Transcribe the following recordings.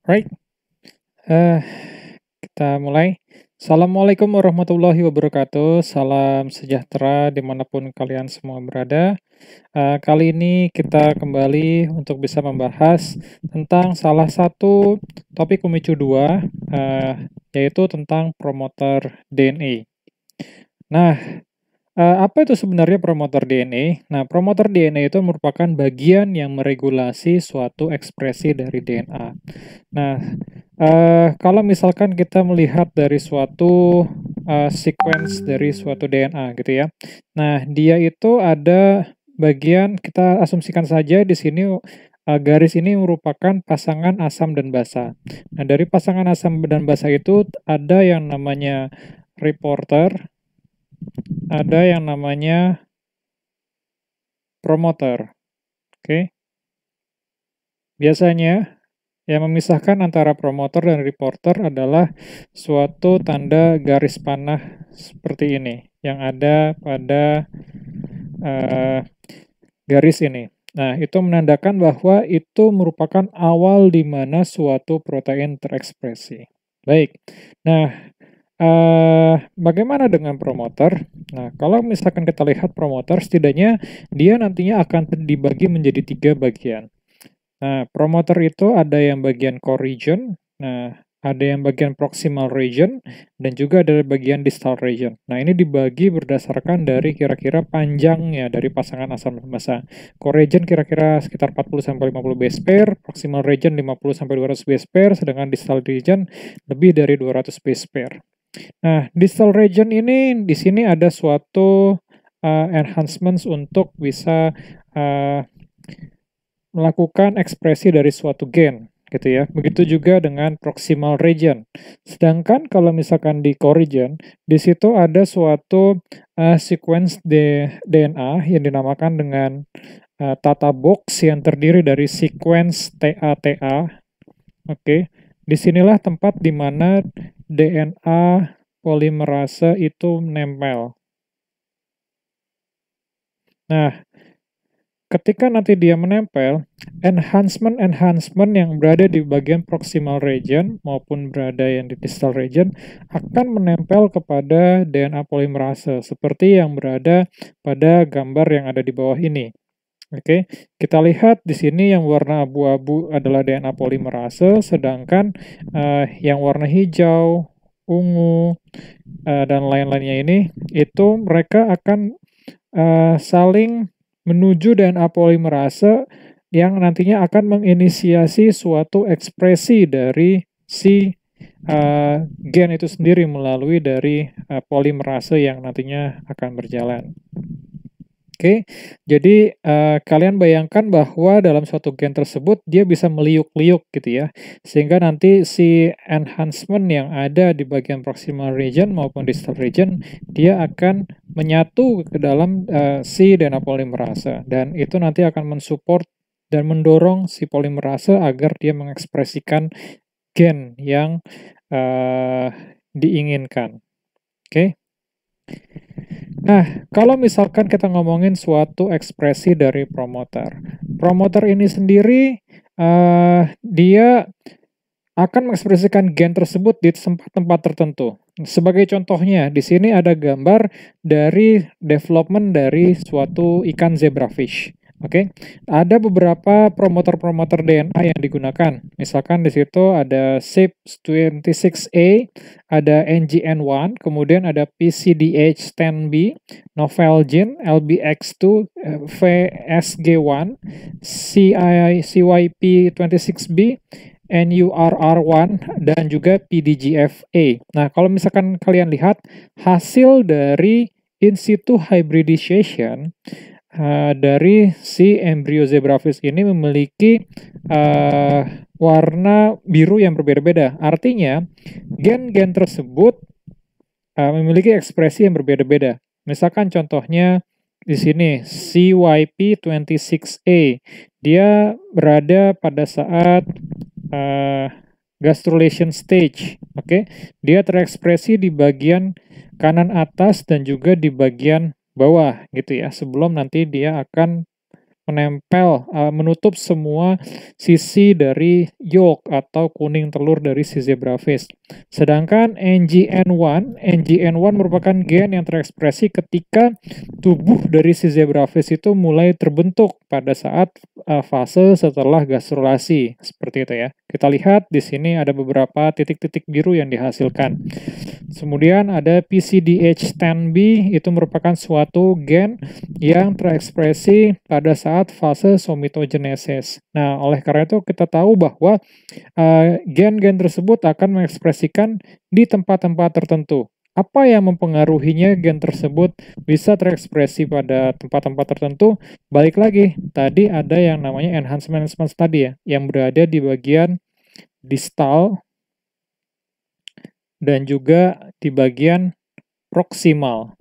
Right, eh, kita mulai. Assalamualaikum warahmatullahi wabarakatuh. Salam sejahtera dimanapun kalian semua berada. Kali ini kita kembali untuk bisa membahas tentang salah satu topik pemicu 2, yaitu tentang promoter DNA. Nah, apa itu sebenarnya promoter DNA? Nah, promoter DNA itu merupakan bagian yang meregulasi suatu ekspresi dari DNA. Nah, kalau misalkan kita melihat dari suatu sequence dari suatu DNA gitu ya. Nah, dia itu ada bagian, kita asumsikan saja di sini garis ini merupakan pasangan asam dan basa. Nah, dari pasangan asam dan basa itu ada yang namanya reporter, ada yang namanya promoter. Oke. Biasanya yang memisahkan antara promoter dan reporter adalah suatu tanda garis panah seperti ini yang ada pada garis ini. Nah, itu menandakan bahwa itu merupakan awal di mana suatu protein terekspresi. Baik. Nah, bagaimana dengan promoter? Nah, kalau misalkan kita lihat promoter, setidaknya dia nantinya akan dibagi menjadi 3 bagian. Nah, promoter itu ada yang bagian core region, nah, ada yang bagian proximal region, dan juga ada bagian distal region. Nah, ini dibagi berdasarkan dari kira-kira panjangnya dari pasangan asam dan basa. Core region kira-kira sekitar 40-50 base pair, proximal region 50-200 base pair, sedangkan distal region lebih dari 200 base pair. Nah, distal region ini di sini ada suatu enhancements untuk bisa melakukan ekspresi dari suatu gen gitu ya. Begitu juga dengan proximal region. Sedangkan kalau misalkan di core region, di situ ada suatu sequence DNA yang dinamakan dengan tata box yang terdiri dari sequence TA-TA. Oke. Disinilah tempat di mana DNA polimerase itu menempel. Nah, ketika nanti dia menempel, enhancement yang berada di bagian proximal region maupun berada yang di distal region akan menempel kepada DNA polimerase seperti yang berada pada gambar yang ada di bawah ini. Oke, kita lihat di sini yang warna abu-abu adalah DNA polimerase, sedangkan yang warna hijau, ungu, dan lain-lainnya ini itu mereka akan saling menuju DNA polimerase yang nantinya akan menginisiasi suatu ekspresi dari si gen itu sendiri melalui dari polimerase yang nantinya akan berjalan. Oke, jadi kalian bayangkan bahwa dalam suatu gen tersebut dia bisa meliuk-liuk gitu ya, sehingga nanti si enhancement yang ada di bagian proximal region maupun distal region dia akan menyatu ke dalam si DNA polimerase, dan itu nanti akan mensupport dan mendorong si polimerase agar dia mengekspresikan gen yang diinginkan. Oke. Nah, kalau misalkan kita ngomongin suatu ekspresi dari promoter. Promoter ini sendiri, dia akan mengekspresikan gen tersebut di tempat-tempat tertentu. Sebagai contohnya, di sini ada gambar dari development dari suatu ikan zebrafish. Oke, ada beberapa promoter-promoter DNA yang digunakan. Misalkan di situ ada CYP26A, ada NGN1, kemudian ada PCDH10B, Novelgene, LBX2, VSG1, CYP26B, NURR1, dan juga PDGFA. Nah, kalau misalkan kalian lihat hasil dari in situ hybridization dari si embrio zebrafish ini memiliki warna biru yang berbeda-beda. Artinya, gen-gen tersebut memiliki ekspresi yang berbeda-beda. Misalkan contohnya di sini CYP26A, dia berada pada saat gastrulation stage. Oke, dia terekspresi di bagian kanan atas dan juga di bagian bawah gitu ya, sebelum nanti dia akan menempel, menutup semua sisi dari yolk atau kuning telur dari si zebrafish. Sedangkan NGN1 merupakan gen yang terekspresi ketika tubuh dari si zebrafish itu mulai terbentuk pada saat fase setelah gastrulasi, seperti itu ya. Kita lihat di sini ada beberapa titik-titik biru yang dihasilkan. Kemudian ada PCDH10B, itu merupakan suatu gen yang terekspresi pada saat fase somatogenesis. Nah, oleh karena itu kita tahu bahwa gen-gen tersebut akan mengekspresikan di tempat-tempat tertentu. Apa yang mempengaruhinya gen tersebut bisa terekspresi pada tempat-tempat tertentu? Balik lagi, tadi ada yang namanya enhancement tadi ya, yang berada di bagian distal dan juga di bagian proksimal.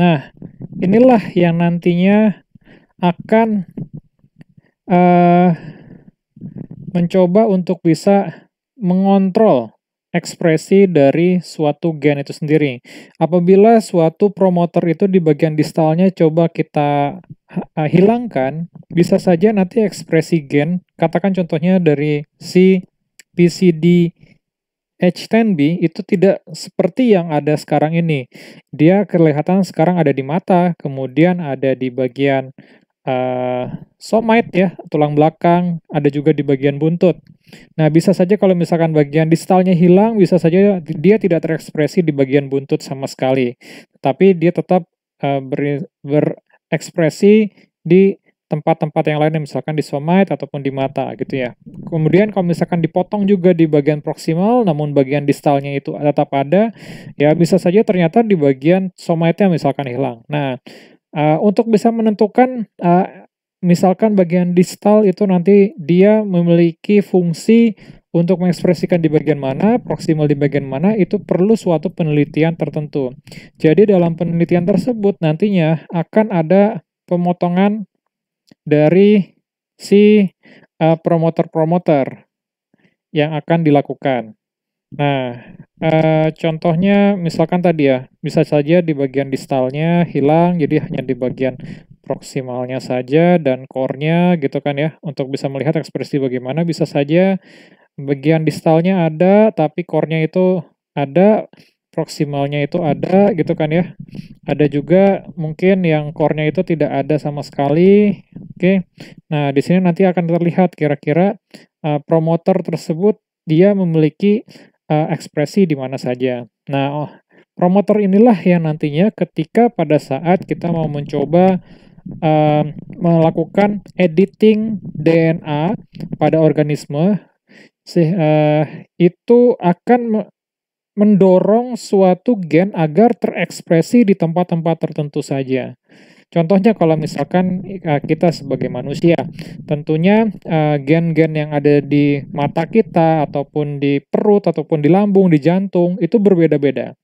Nah, inilah yang nantinya akan mencoba untuk bisa mengontrol ekspresi dari suatu gen itu sendiri. Apabila suatu promoter itu di bagian distalnya coba kita hilangkan, bisa saja nanti ekspresi gen, katakan contohnya dari si PCDH10B itu tidak seperti yang ada sekarang ini. Dia kelihatan sekarang ada di mata, kemudian ada di bagian somite ya, tulang belakang, ada juga di bagian buntut. Nah, bisa saja kalau misalkan bagian distalnya hilang, bisa saja dia tidak terekspresi di bagian buntut sama sekali. Tapi dia tetap berekspresi di tempat-tempat yang lainnya, misalkan di somite ataupun di mata gitu ya. Kemudian kalau misalkan dipotong juga di bagian proksimal, namun bagian distalnya itu tetap ada, ya bisa saja ternyata di bagian somite-nya misalkan hilang. Nah, untuk bisa menentukan misalkan bagian distal itu nanti dia memiliki fungsi untuk mengekspresikan di bagian mana, proksimal di bagian mana, itu perlu suatu penelitian tertentu. Jadi dalam penelitian tersebut nantinya akan ada pemotongan dari si promoter-promoter yang akan dilakukan. Nah, contohnya misalkan tadi ya, bisa saja di bagian distalnya hilang, jadi hanya di bagian proksimalnya saja dan core-nya gitu kan ya. Untuk bisa melihat ekspresi bagaimana, bisa saja bagian distalnya ada, tapi core-nya itu ada, proksimalnya itu ada gitu kan ya. Ada juga mungkin yang core-nya itu tidak ada sama sekali. Oke. Nah, di sini nanti akan terlihat kira-kira promoter tersebut dia memiliki ekspresi di mana saja. Nah, promoter inilah yang nantinya ketika pada saat kita mau mencoba melakukan editing DNA pada organisme, itu akan mendorong suatu gen agar terekspresi di tempat-tempat tertentu saja. Contohnya kalau misalkan kita sebagai manusia, tentunya gen-gen yang ada di mata kita, ataupun di perut, ataupun di lambung, di jantung, itu berbeda-beda.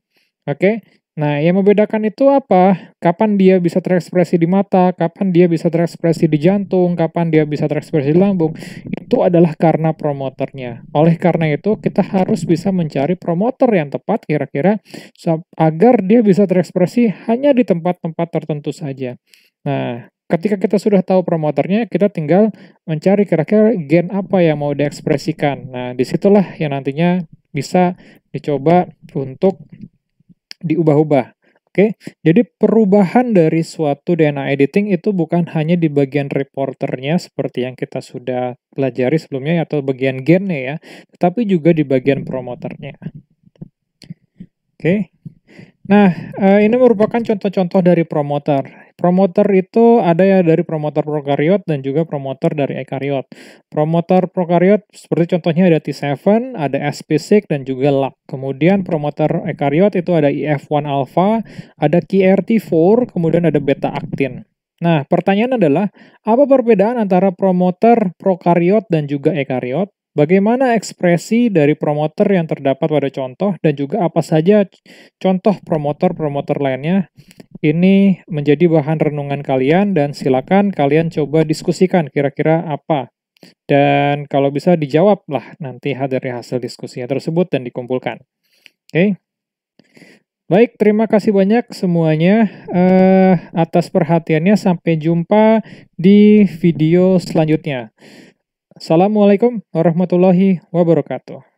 Oke? Nah, yang membedakan itu apa? Kapan dia bisa terekspresi di mata, kapan dia bisa terekspresi di jantung, kapan dia bisa terekspresi di lambung, itu adalah karena promoternya. Oleh karena itu, kita harus bisa mencari promoter yang tepat kira-kira agar dia bisa terekspresi hanya di tempat-tempat tertentu saja. Nah, ketika kita sudah tahu promoternya, kita tinggal mencari kira-kira gen apa yang mau diekspresikan. Nah, disitulah yang nantinya bisa dicoba untuk diubah-ubah. Oke, jadi perubahan dari suatu DNA editing itu bukan hanya di bagian reporternya seperti yang kita sudah pelajari sebelumnya atau bagian gennya ya, tetapi juga di bagian promoternya. Oke. Nah, ini merupakan contoh-contoh dari promoter. Promoter itu ada ya dari promoter prokariot dan juga promoter dari ekariot. Promoter prokariot seperti contohnya ada T7, ada SP6, dan juga LAC. Kemudian promoter ekariot itu ada IF1 alpha, ada KRT4, kemudian ada beta aktin. Nah, pertanyaan adalah, apa perbedaan antara promoter prokariot dan juga ekariot? Bagaimana ekspresi dari promoter yang terdapat pada contoh, dan juga apa saja contoh promoter-promoter lainnya? Ini menjadi bahan renungan kalian, dan silakan kalian coba diskusikan kira-kira apa. Dan kalau bisa dijawablah nanti dari hasil diskusinya tersebut dan dikumpulkan. Oke? Baik, terima kasih banyak semuanya atas perhatiannya. Sampai jumpa di video selanjutnya. Assalamualaikum warahmatullahi wabarakatuh.